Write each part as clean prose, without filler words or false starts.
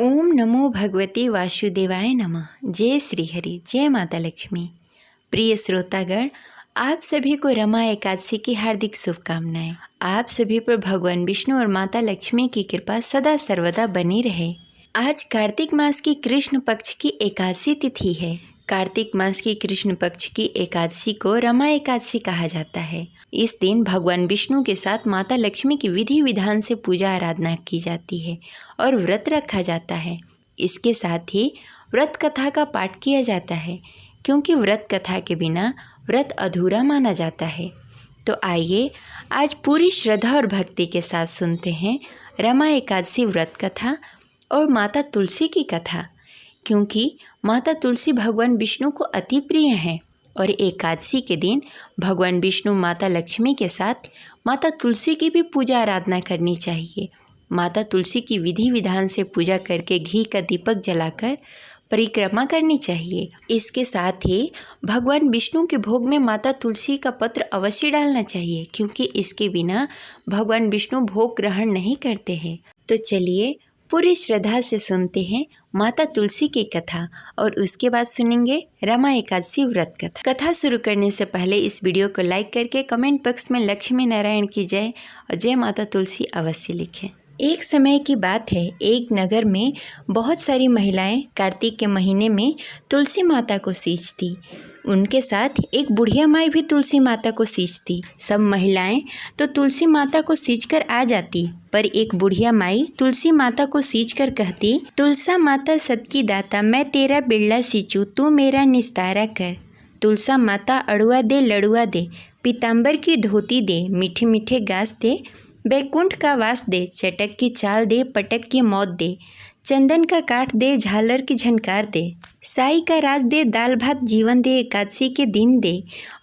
ओम नमो भगवते वासुदेवाय नमः। जय श्री हरि, जय माता लक्ष्मी। प्रिय श्रोतागण, आप सभी को रमा एकादशी की हार्दिक शुभकामनाएं। आप सभी पर भगवान विष्णु और माता लक्ष्मी की कृपा सदा सर्वदा बनी रहे। आज कार्तिक मास की कृष्ण पक्ष की एकादशी तिथि है। कार्तिक मास की कृष्ण पक्ष की एकादशी को रमा एकादशी कहा जाता है। इस दिन भगवान विष्णु के साथ माता लक्ष्मी की विधि विधान से पूजा आराधना की जाती है और व्रत रखा जाता है। इसके साथ ही व्रत कथा का पाठ किया जाता है, क्योंकि व्रत कथा के बिना व्रत अधूरा माना जाता है। तो आइए आज पूरी श्रद्धा और भक्ति के साथ सुनते हैं रमा एकादशी व्रत कथा और माता तुलसी की कथा, क्योंकि माता तुलसी भगवान विष्णु को अति प्रिय हैं और एकादशी के दिन भगवान विष्णु माता लक्ष्मी के साथ माता तुलसी की भी पूजा आराधना करनी चाहिए। माता तुलसी की विधि विधान से पूजा करके घी का दीपक जलाकर परिक्रमा करनी चाहिए। इसके साथ ही भगवान विष्णु के भोग में माता तुलसी का पत्र अवश्य डालना चाहिए, क्योंकि इसके बिना भगवान विष्णु भोग ग्रहण नहीं करते हैं। तो चलिए पूरी श्रद्धा से सुनते हैं माता तुलसी की कथा और उसके बाद सुनेंगे रमा एकादशी व्रत कथा। कथा शुरू करने से पहले इस वीडियो को लाइक करके कमेंट बॉक्स में लक्ष्मी नारायण की जय और जय माता तुलसी अवश्य लिखें। एक समय की बात है, एक नगर में बहुत सारी महिलाएं कार्तिक के महीने में तुलसी माता को सींचती। उनके साथ एक बुढ़िया माई भी तुलसी माता को सींचती। सब महिलाएं तो तुलसी माता को सींचकर आ जाती, पर एक बुढ़िया माई तुलसी माता को सींचकर कहती, तुलसा माता सदकी दाता, मैं तेरा बिरला सींचूं, तू मेरा निस्तारा कर। तुलसा माता अड़ुआ दे लड़ुआ दे, पीताम्बर की धोती दे, मीठे मीठे गास दे, बैकुंठ का वास दे, चटक की चाल दे, पटक की मौत दे, चंदन का काठ दे, झालर की झनकार दे, साई का राज दे, दाल भात जीवन दे, एकादशी के दिन दे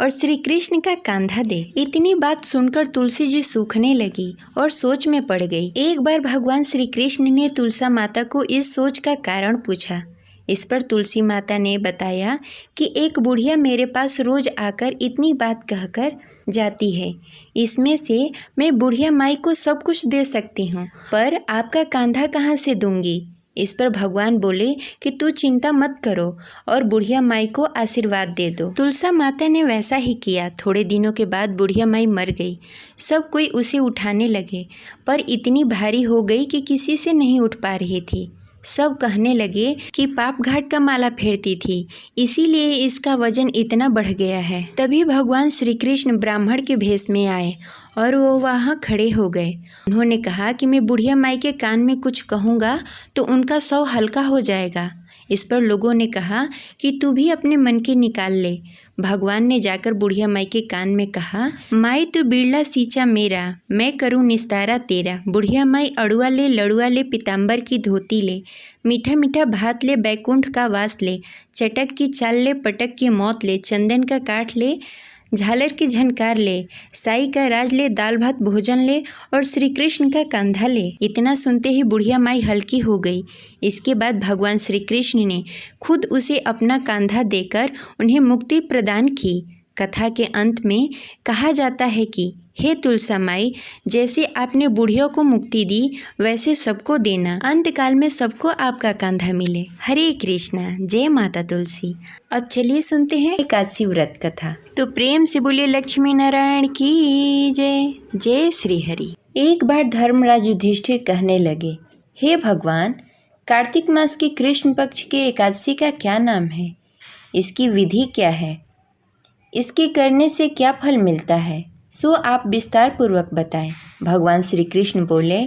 और श्री कृष्ण का कांधा दे। इतनी बात सुनकर तुलसी जी सूखने लगी और सोच में पड़ गई। एक बार भगवान श्री कृष्ण ने तुलसा माता को इस सोच का कारण पूछा। इस पर तुलसी माता ने बताया कि एक बुढ़िया मेरे पास रोज आकर इतनी बात कहकर जाती है। इसमें से मैं बुढ़िया माई को सब कुछ दे सकती हूँ, पर आपका कांधा कहाँ से दूंगी। इस पर भगवान बोले कि तू चिंता मत करो और बुढ़िया माई को आशीर्वाद दे दो। तुलसा माता ने वैसा ही किया। थोड़े दिनों के बाद बुढ़िया माई मर गई। सब कोई उसे उठाने लगे, पर इतनी भारी हो गई कि किसी से नहीं उठ पा रही थी। सब कहने लगे कि पाप घाट का माला फेरती थी, इसीलिए इसका वजन इतना बढ़ गया है। तभी भगवान श्री कृष्ण ब्राह्मण के भेष में आए और वो वहाँ खड़े हो गए। उन्होंने कहा कि मैं बुढ़िया माई के कान में कुछ कहूँगा तो उनका सौ हल्का हो जाएगा। इस पर लोगों ने कहा कि तू भी अपने मन की निकाल ले। भगवान ने जाकर बुढ़िया माई के कान में कहा, माई तू बिरला सींचा मेरा, मैं करूँ निस्तारा तेरा। बुढ़िया माई अड़ुआ ले लड़ुआ ले, पीताम्बर की धोती ले, मीठा मीठा भात ले, बैकुंठ का वास ले, चटक की चाल ले, पटक की मौत ले, चंदन का काठ ले, झालर की झनकार ले, साई का राज ले, दाल भात भोजन ले और श्री कृष्ण का कंधा ले। इतना सुनते ही बुढ़िया माई हल्की हो गई। इसके बाद भगवान श्री कृष्ण ने खुद उसे अपना कंधा देकर उन्हें मुक्ति प्रदान की। कथा के अंत में कहा जाता है कि हे तुलसा माई, जैसे आपने बुढ़ियों को मुक्ति दी वैसे सबको देना, अंत काल में सबको आपका कंधा मिले। हरे कृष्णा, जय माता तुलसी। अब चलिए सुनते हैं एकादशी व्रत कथा। तो प्रेम से बोलिए लक्ष्मी नारायण की जय। जय श्री हरि। एक बार धर्मराज युधिष्ठिर कहने लगे, हे भगवान, कार्तिक मास की कृष्ण पक्ष के एकादशी का क्या नाम है? इसकी विधि क्या है? इसके करने से क्या फल मिलता है? सो आप विस्तार पूर्वक बताएं। भगवान श्री कृष्ण बोले,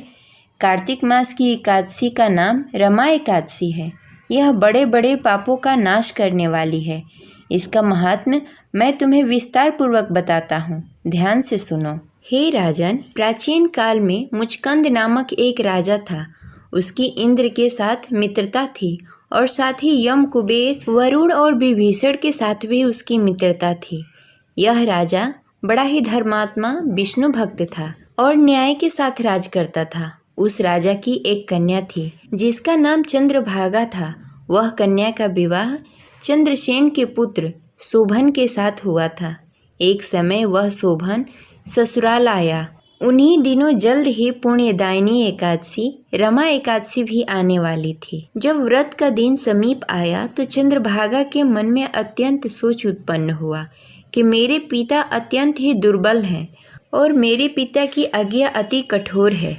कार्तिक मास की एकादशी का नाम रमा एकादशी है। यह बड़े बड़े पापों का नाश करने वाली है। इसका महात्म्य मैं तुम्हें विस्तार पूर्वक बताता हूँ, ध्यान से सुनो। हे राजन, प्राचीन काल में मुचकंद नामक एक राजा था। उसकी इंद्र के साथ मित्रता थी और साथ ही यम, कुबेर, वरुण और विभीषण के साथ भी उसकी मित्रता थी। यह राजा बड़ा ही धर्मात्मा विष्णु भक्त था और न्याय के साथ राज करता था। उस राजा की एक कन्या थी जिसका नाम चंद्रभागा था। वह कन्या का विवाह चंद्रसेन के पुत्र शोभन के साथ हुआ था। एक समय वह शोभन ससुराल आया उन्हीं दिनों जल्द ही पुण्यदायिनी एकादशी रमा एकादशी भी आने वाली थी। जब व्रत का दिन समीप आया तो चंद्रभागा के मन में अत्यंत सोच उत्पन्न हुआ कि मेरे पिता अत्यंत ही दुर्बल हैं और मेरे पिता की आज्ञा अति कठोर है।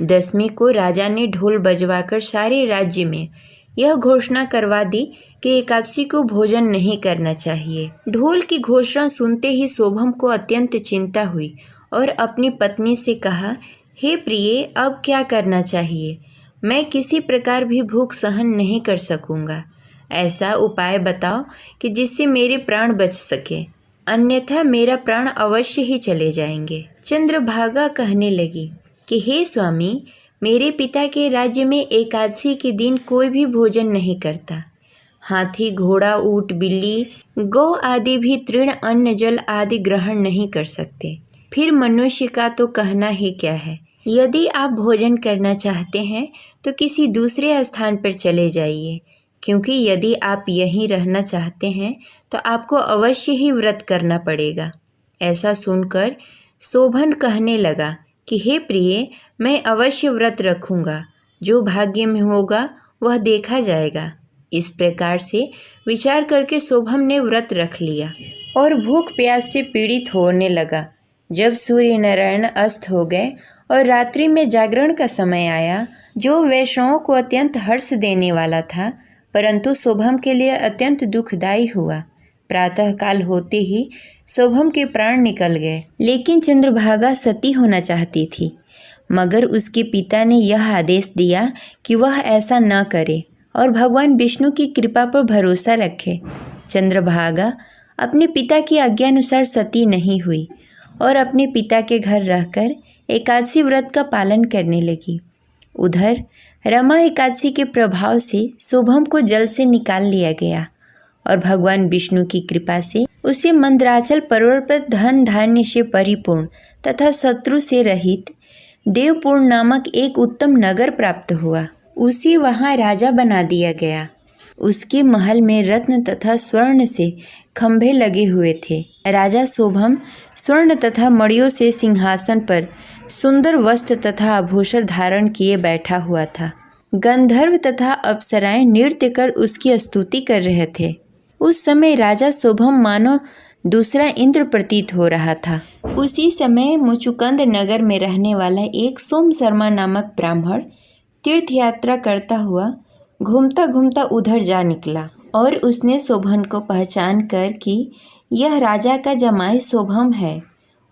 10वीं को राजा ने ढोल बजवाकर सारे राज्य में यह घोषणा करवा दी कि एकादशी को भोजन नहीं करना चाहिए। ढोल की घोषणा सुनते ही शोभम को अत्यंत चिंता हुई और अपनी पत्नी से कहा, हे प्रिय, अब क्या करना चाहिए? मैं किसी प्रकार भी भूख सहन नहीं कर सकूंगा। ऐसा उपाय बताओ कि जिससे मेरे प्राण बच सके, अन्यथा मेरा प्राण अवश्य ही चले जाएंगे। चंद्रभागा कहने लगी कि हे स्वामी, मेरे पिता के राज्य में एकादशी के दिन कोई भी भोजन नहीं करता। हाथी, घोड़ा, ऊंट, बिल्ली, गौ आदि भी तृण, अन्न, जल आदि ग्रहण नहीं कर सकते। फिर मनुष्य का तो कहना ही क्या है। यदि आप भोजन करना चाहते हैं तो किसी दूसरे स्थान पर चले जाइए, क्योंकि यदि आप यहीं रहना चाहते हैं तो आपको अवश्य ही व्रत करना पड़ेगा। ऐसा सुनकर शोभन कहने लगा कि हे प्रिय, मैं अवश्य व्रत रखूँगा। जो भाग्य में होगा वह देखा जाएगा। इस प्रकार से विचार करके शोभम ने व्रत रख लिया और भूख प्यास से पीड़ित होने लगा। जब सूर्य नारायण अस्त हो गए और रात्रि में जागरण का समय आया, जो वैष्णवों को अत्यंत हर्ष देने वाला था, परंतु शोभम के लिए अत्यंत दुखदायी हुआ। प्रातःकाल होते ही शोभम के प्राण निकल गए। लेकिन चंद्रभागा सती होना चाहती थी, मगर उसके पिता ने यह आदेश दिया कि वह ऐसा न करे और भगवान विष्णु की कृपा पर भरोसा रखे। चंद्रभागा अपने पिता की आज्ञानुसार सती नहीं हुई और अपने पिता के घर रहकर एकादशी व्रत का पालन करने लगी। उधर रमा एकादशी के प्रभाव से शोभम को जल से निकाल लिया गया और भगवान विष्णु की कृपा से उसे मंदराचल पर्वत पर धन धान्य से परिपूर्ण तथा शत्रु से रहित देवपुर नामक एक उत्तम नगर प्राप्त हुआ। उसे वहाँ राजा बना दिया गया। उसके महल में रत्न तथा स्वर्ण से खंभे लगे हुए थे। राजा शोभम स्वर्ण तथा मणियों से सिंहासन पर सुंदर वस्त्र तथा आभूषण धारण किए बैठा हुआ था। गंधर्व तथा अप्सराएं नृत्य कर उसकी स्तुति कर रहे थे। उस समय राजा शोभम मानो दूसरा इंद्र प्रतीत हो रहा था। उसी समय मुचुकुंद नगर में रहने वाला एक सोम शर्मा नामक ब्राह्मण तीर्थ यात्रा करता हुआ घूमता घूमता उधर जा निकला और उसने शोभम को पहचान कर कि यह राजा का जमाई शोभम है,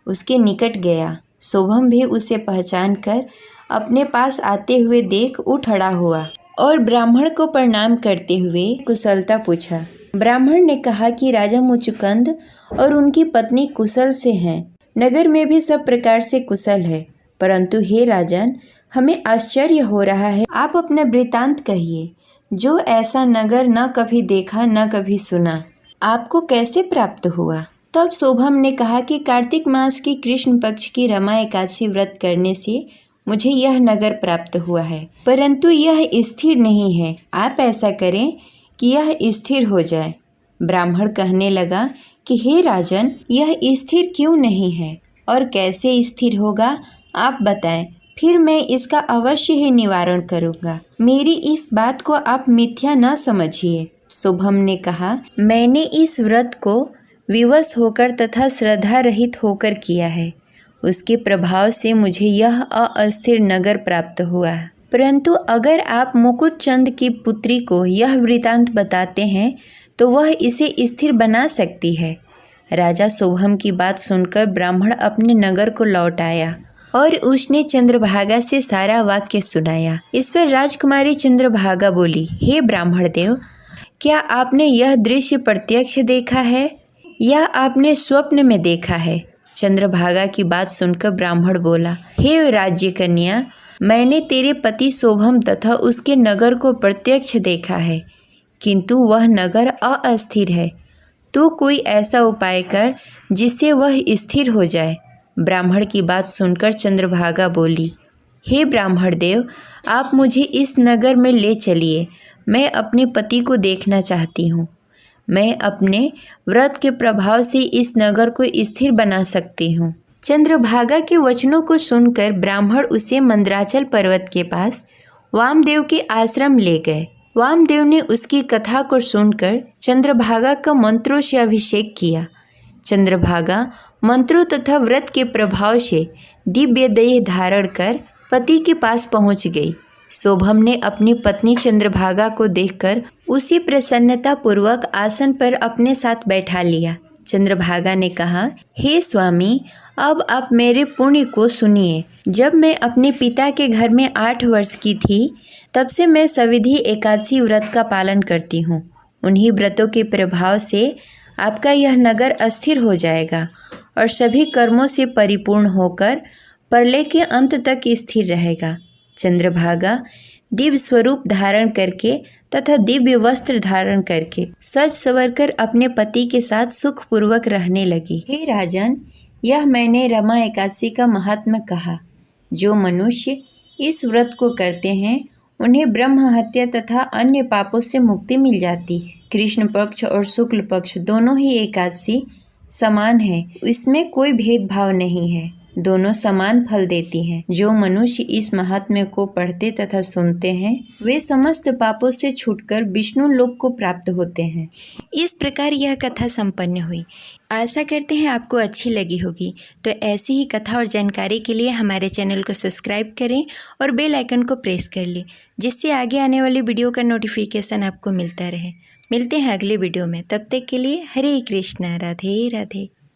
उसके निकट गया। शोभम भी उसे पहचान कर अपने पास आते हुए देख उठ खड़ा हुआ और ब्राह्मण को प्रणाम करते हुए कुशलता पूछा। ब्राह्मण ने कहा कि राजा मुचुकुंद और उनकी पत्नी कुशल से हैं। नगर में भी सब प्रकार से कुशल है, परंतु हे राजन, हमें आश्चर्य हो रहा है। आप अपना वृतांत कहिए, जो ऐसा नगर न कभी देखा न कभी सुना, आपको कैसे प्राप्त हुआ? तब शोभम ने कहा कि कार्तिक मास की कृष्ण पक्ष की रमा एकादशी व्रत करने से मुझे यह नगर प्राप्त हुआ है, परंतु यह स्थिर नहीं है। आप ऐसा करें कि यह स्थिर हो जाए। ब्राह्मण कहने लगा कि हे राजन, यह स्थिर क्यों नहीं है और कैसे स्थिर होगा, आप बताएं, फिर मैं इसका अवश्य ही निवारण करूँगा। मेरी इस बात को आप मिथ्या न समझिए। शोभम ने कहा, मैंने इस व्रत को विवश होकर तथा श्रद्धा रहित होकर किया है। उसके प्रभाव से मुझे यह अस्थिर नगर प्राप्त हुआ है। परंतु अगर आप मुकुट चंद की पुत्री को यह वृतांत बताते हैं तो वह इसे स्थिर बना सकती है। राजा शोभम की बात सुनकर ब्राह्मण अपने नगर को लौट आया और उसने चंद्रभागा से सारा वाक्य सुनाया। इस पर राजकुमारी चंद्रभागा बोली, हे ब्राह्मण देव, क्या आपने यह दृश्य प्रत्यक्ष देखा है या आपने स्वप्न में देखा है? चंद्रभागा की बात सुनकर ब्राह्मण बोला, हे राज्य कन्या, मैंने तेरे पति शोभम तथा उसके नगर को प्रत्यक्ष देखा है, किंतु वह नगर अस्थिर है। तू कोई ऐसा उपाय कर जिससे वह स्थिर हो जाए। ब्राह्मण की बात सुनकर चंद्रभागा बोली, हे ब्राह्मण देव, आप मुझे इस नगर में ले चलिए। मैं अपने पति को देखना चाहती हूँ। मैं अपने व्रत के प्रभाव से इस नगर को स्थिर बना सकती हूँ। चंद्रभागा के वचनों को सुनकर ब्राह्मण उसे मंदराचल पर्वत के पास वामदेव के आश्रम ले गए। वामदेव ने उसकी कथा को सुनकर चंद्रभागा का मंत्रों से अभिषेक किया। चंद्रभागा मंत्रों तथा व्रत के प्रभाव से दिव्य देह धारण कर पति के पास पहुंच गई। शोभम ने अपनी पत्नी चंद्रभागा को देखकर उसी प्रसन्नता पूर्वक आसन पर अपने साथ बैठा लिया। चंद्रभागा ने कहा, हे स्वामी, अब आप मेरे पुण्य को सुनिए। जब मैं अपने पिता के घर में 8 वर्ष की थी, तब से मैं सविधि एकादशी व्रत का पालन करती हूँ। उन्हीं व्रतों के प्रभाव से आपका यह नगर अस्थिर हो जाएगा और सभी कर्मों से परिपूर्ण होकर प्रलय के अंत तक स्थिर रहेगा। चंद्रभागा दिव्य स्वरूप धारण करके तथा दिव्य वस्त्र धारण करके सज संवर कर अपने पति के साथ सुखपूर्वक रहने लगी। हे राजन, यह मैंने रमा एकादशी का महात्म्य कहा। जो मनुष्य इस व्रत को करते हैं उन्हें ब्रह्म हत्या तथा अन्य पापों से मुक्ति मिल जाती है। कृष्ण पक्ष और शुक्ल पक्ष दोनों ही एकादशी समान है, इसमें कोई भेदभाव नहीं है, दोनों समान फल देती हैं। जो मनुष्य इस महात्म्य को पढ़ते तथा सुनते हैं वे समस्त पापों से छूटकर विष्णु लोक को प्राप्त होते हैं। इस प्रकार यह कथा संपन्न हुई। आशा करते हैं आपको अच्छी लगी होगी। तो ऐसी ही कथा और जानकारी के लिए हमारे चैनल को सब्सक्राइब करें और बेल आइकन को प्रेस कर लें, जिससे आगे आने वाली वीडियो का नोटिफिकेशन आपको मिलता रहे। मिलते हैं अगले वीडियो में, तब तक के लिए हरे कृष्णा, राधे राधे।